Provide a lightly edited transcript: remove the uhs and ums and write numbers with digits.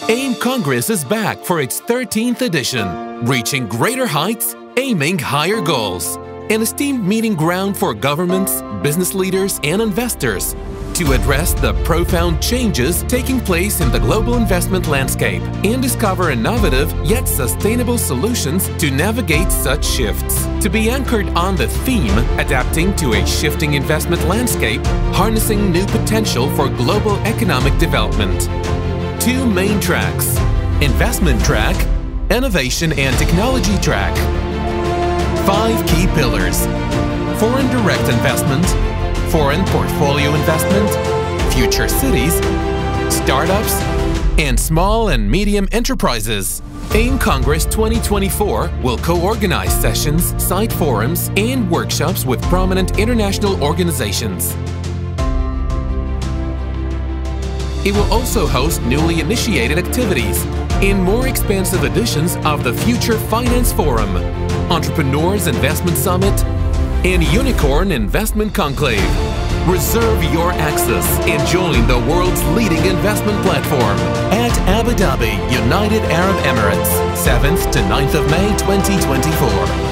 AIM Congress is back for its 13th edition, reaching greater heights, aiming higher goals. An esteemed meeting ground for governments, business leaders, and investors to address the profound changes taking place in the global investment landscape and discover innovative yet sustainable solutions to navigate such shifts. To be anchored on the theme, adapting to a shifting investment landscape, harnessing new potential for global economic development. Two main tracks: investment track, innovation and technology track. 5 key pillars: foreign direct investment, foreign portfolio investment, future cities, startups, and small and medium enterprises. AIM Congress 2024 will co-organize sessions, site forums, and workshops with prominent international organizations. It will also host newly initiated activities in more expansive editions of the Future Finance Forum, Entrepreneurs Investment Summit, and Unicorn Investment Conclave. Reserve your access and join the world's leading investment platform at Abu Dhabi, United Arab Emirates, 7th to 9th of May 2024.